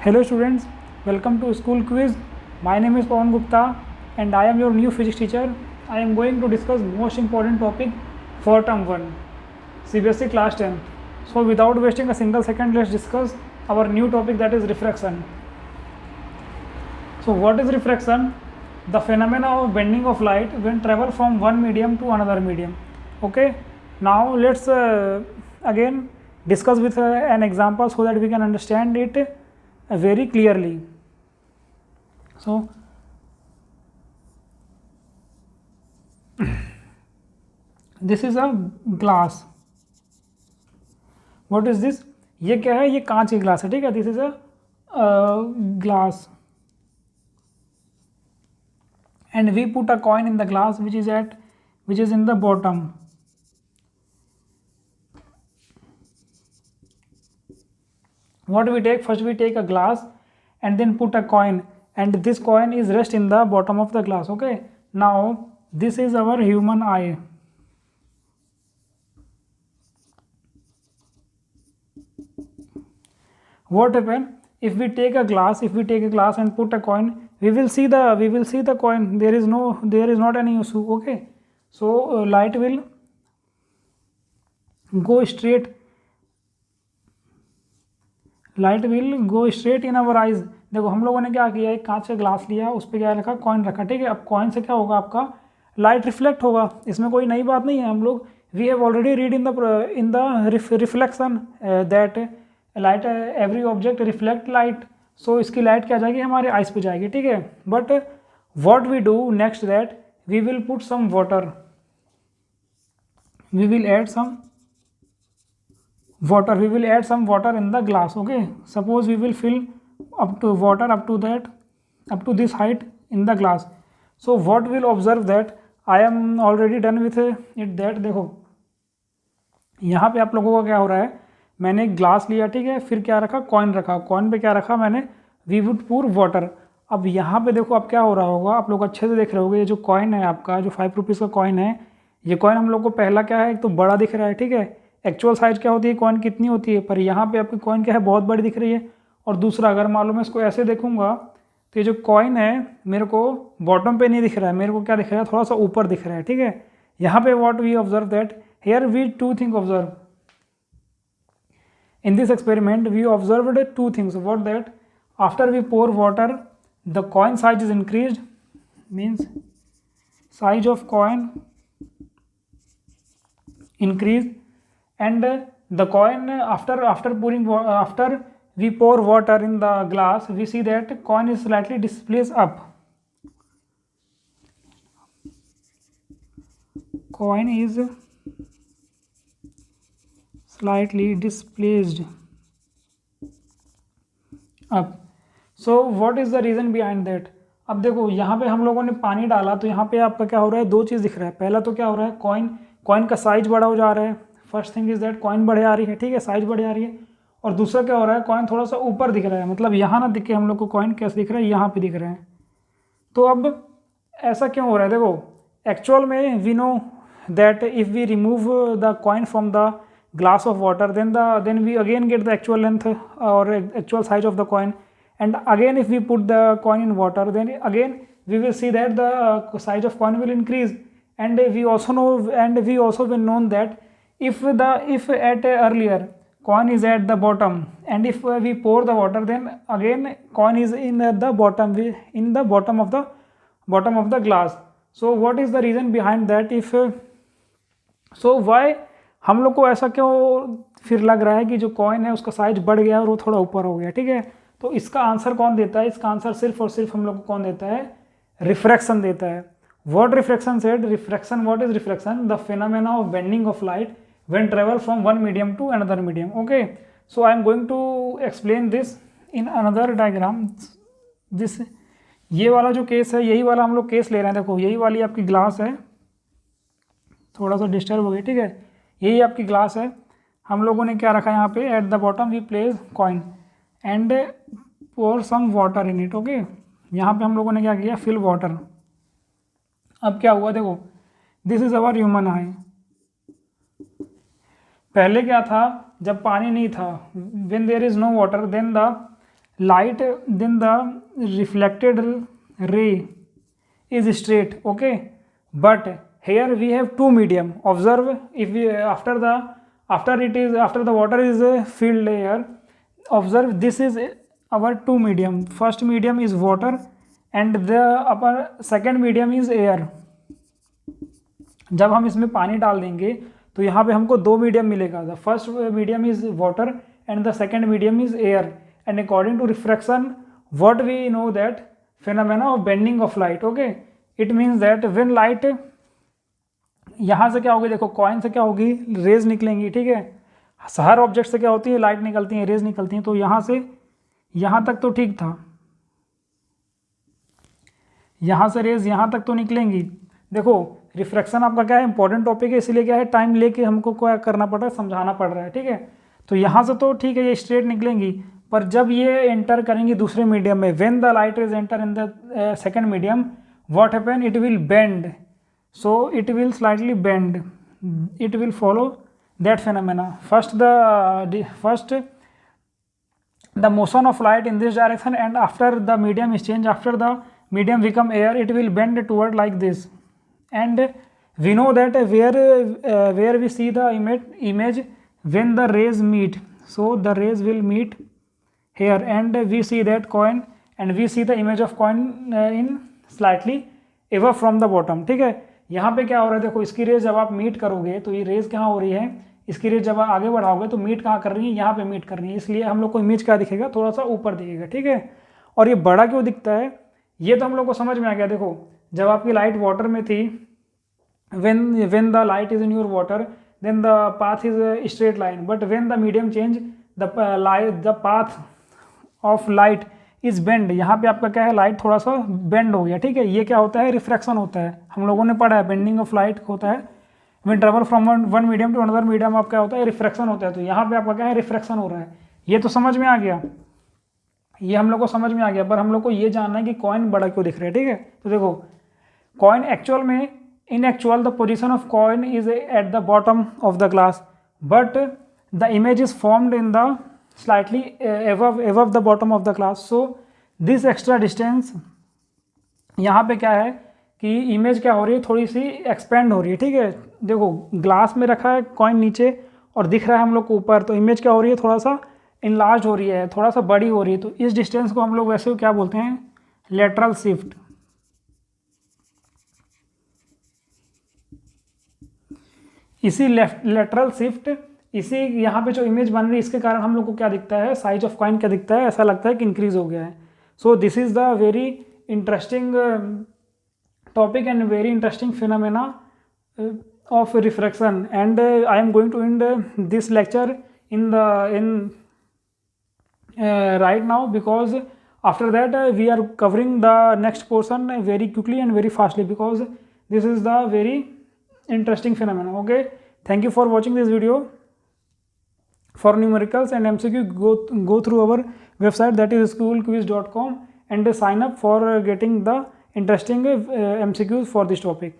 Hello students, welcome to school quiz. My name is Pawan Gupta and I am your new physics teacher. I am going to discuss most important topic for term 1, CBSE class 10. So without wasting a single second, let's discuss our new topic, that is refraction. So what is refraction? The phenomena of bending of light when travel from one medium to another medium. Okay, now let's again discuss with an example so that we can understand it very clearly. So this is a glass. What is this? ये क्या है? ये कांच की glass है, ठीक है. This is a glass and we put a coin in the glass which is in the bottom. What we take? First we take a glass and then put a coin, and this coin is rest in the bottom of the glass. Okay, now this is our human eye. What happen if we take a glass and put a coin? We will see the coin. There is not any issue. Okay, so light will go straight in our eyes. देखो हम लोगों ने क्या किया, एक कांच का glass लिया, उस पर क्या रखा, कॉइन रखा, ठीक है. अब कॉइन से क्या होगा, आपका लाइट रिफ्लेक्ट होगा. इसमें कोई नई बात नहीं है. हम लोग we have already read in the reflection that light every object reflect light. So इसकी लाइट क्या जाएगी, हमारे आइज पे जाएगी, ठीक है. But what we do next that we will put some water. We will add some water in the glass. Okay, suppose we will fill up to water up to this height in the glass. So what we'll observe that I am already done with it. that देखो यहाँ पे आप लोगों का क्या हो रहा है, मैंने एक ग्लास लिया, ठीक है, फिर क्या रखा, कॉइन रखा, कॉइन पे क्या रखा मैंने, वी वुड pour वाटर. अब यहाँ पे देखो अब क्या हो रहा होगा, आप लोग अच्छे से देख रहे होगे. ये जो कॉइन है आपका, जो 5 रुपीज़ का कॉइन है, ये कॉइन हम लोग को पहला क्या है, एक तो बड़ा दिख रहा है, ठीक है. एक्चुअल साइज क्या होती है, कॉइन कितनी होती है, पर यहाँ पे आपकी कॉइन क्या है, बहुत बड़ी दिख रही है. और दूसरा, अगर मालूम है इसको ऐसे देखूंगा तो ये जो कॉइन है मेरे को बॉटम पे नहीं दिख रहा है, मेरे को क्या दिख रहा है, थोड़ा सा ऊपर दिख रहा है, ठीक है. यहाँ पे what we observe that here we two thing observe in this experiment. We observed two things. What that after we pour water the coin size is increased, means size of coin increased, and the coin after we pour water in the glass, we see that coin is slightly displaced up. Coin is slightly displaced up. So what is the reason behind that? अब देखो यहाँ पे हम लोगों ने पानी डाला तो यहाँ पे आपका क्या हो रहा है, दो चीज़ दिख रहा है. पहला तो क्या हो रहा है, कॉइन का साइज बड़ा हो जा रहा है. First thing is that coin बढ़े आ रही है, ठीक है, साइज बढ़े आ रही है. और दूसरा क्या हो रहा है, कॉइन थोड़ा सा ऊपर दिख रहा है. मतलब यहाँ ना दिखे हम लोग को कॉइन कैसे दिख रहा है, यहाँ पे दिख रहा है. तो अब ऐसा क्यों हो रहा है, देखो एक्चुअल में we know that if we remove the coin from the glass of water, then we again get the actual length or actual size of the coin. And again if we put the coin in water, then again we will see that the size of coin will increase. And we also will known that if at earlier coin is at the bottom, and if we pour the water, then again coin is in the bottom of the glass. So what is the reason behind that? So why हम लोग को ऐसा क्यों फिर लग रहा है कि जो कॉइन है उसका साइज बढ़ गया और वो थोड़ा ऊपर हो गया, ठीक है. तो इसका आंसर कौन देता है, इसका आंसर सिर्फ और सिर्फ हम लोग को कौन देता है, रिफ्रैक्शन देता है. What refraction said, refraction, what is refraction, the phenomena of bending of light when travel from one medium to another medium. Okay, so I am going to explain this in another diagram. This ये वाला जो case है, यही वाला हम लोग case ले रहे हैं. देखो यही वाली आपकी ग्लास है, थोड़ा सा डिस्टर्ब हो गई, ठीक है. यही आपकी ग्लास है. हम लोगों ने क्या रखा यहाँ पे, at the bottom we place coin and pour some water in it. Okay, यहाँ पे हम लोगों ने क्या किया, फिल वाटर. अब क्या हुआ, देखो this is our human eye. पहले क्या था, जब पानी नहीं था, when there is no water, then the light, then the reflected ray is straight, okay, but here we have two medium. Observe, if we after the water is filled here, observe this is our two medium. First medium is water and the upper second medium is air. जब हम इसमें पानी डाल देंगे तो यहाँ पे हमको दो मीडियम मिलेगा. The first medium is water and the second medium is air. And according to refraction what we know that phenomena of bending of light. Okay, it means that when light, यहाँ से क्या होगी, देखो coin से क्या होगी, raise निकलेंगी, ठीक है. हर ऑब्जेक्ट से क्या होती है, लाइट निकलती है, रेज निकलती हैं. तो यहाँ से यहाँ तक तो ठीक था, यहाँ से रेज यहाँ तक तो निकलेंगी. देखो रिफ्रैक्शन आपका क्या है, इंपॉर्टेंट टॉपिक है, इसलिए क्या है टाइम लेके हमको क्या करना पड़ रहा है, समझाना पड़ रहा है, ठीक है. तो यहाँ से तो ठीक है ये स्ट्रेट निकलेंगी, पर जब ये एंटर करेंगी दूसरे मीडियम में, when the light is enter in the second medium, what happen, it will bend. So it will slightly bend, it will follow that phenomena. First the motion of light in this direction, and after the medium is changed, after the medium become air, it will bend toward like this. And we know that where we see the image when the rays meet, so the rays will meet here and we see that coin, and we see the image of coin in slightly above from the bottom. ठीक है, यहाँ पे क्या हो रहा है, देखो इसकी रेज जब आप मीट करोगे तो ये रेज कहाँ हो रही है, इसकी रेज जब आगे बढ़ाओगे तो मीट कहाँ कर रही है, यहाँ पे मीट कर रही है, इसलिए हम लोग को इमेज क्या दिखेगा, थोड़ा सा ऊपर दिखेगा, ठीक है. और ये बड़ा क्यों दिखता है, ये तो हम लोग को समझ में आ गया. देखो जब आपकी लाइट वाटर में थी, when the light is in your water, then the path is a straight line, but when the medium change, the path of light is bend. यहाँ पे आपका क्या है, लाइट थोड़ा सा बेंड हो गया, ठीक है. ये क्या होता है, रिफ्रैक्शन होता है, हम लोगों ने पढ़ा है, बेंडिंग ऑफ लाइट होता है when travel from one medium to another medium. आप क्या होता है, रिफ्रैक्शन होता है. तो यहाँ पे आपका क्या है, रिफ्रैक्शन हो रहा है. ये तो समझ में आ गया, ये हम लोग को समझ में आ गया, पर हम लोग को ये जानना है कि कॉइन बड़ा क्यों दिख रहा है, ठीक है. तो देखो कॉइन एक्चुअल में, इन actual the position of coin is eight the bottom of the glass, but the image is formed in the slightly above the bottom of the glass. So this extra distance, यहाँ पे क्या है कि image क्या हो रही है, थोड़ी सी एक्सपेंड हो रही है, ठीक है. देखो ग्लास में रखा है कॉइन नीचे और दिख रहा है हम लोग को ऊपर, तो इमेज क्या हो रही है, थोड़ा सा इनलार्ज हो रही है, थोड़ा सा बड़ी हो रही है. तो इस डिस्टेंस को हम लोग वैसे क्या बोलते हैं, लेटरल शिफ्ट. इसी लेटरल शिफ्ट, इसी यहाँ पे जो इमेज बन रही है, इसके कारण हम लोग को क्या दिखता है, साइज ऑफ कॉइन क्या दिखता है, ऐसा लगता है कि इंक्रीज हो गया है. So this is the very interesting topic and very interesting phenomena of refraction, and I am going to end this lecture in right now, because after that we are covering the next portion very quickly and very fastly, because this is the very interesting phenomena. Okay, thank you for watching this video. For numericals and MCQ, go through our website, that is schoolquiz.com, and sign up for getting the interesting MCQs for this topic.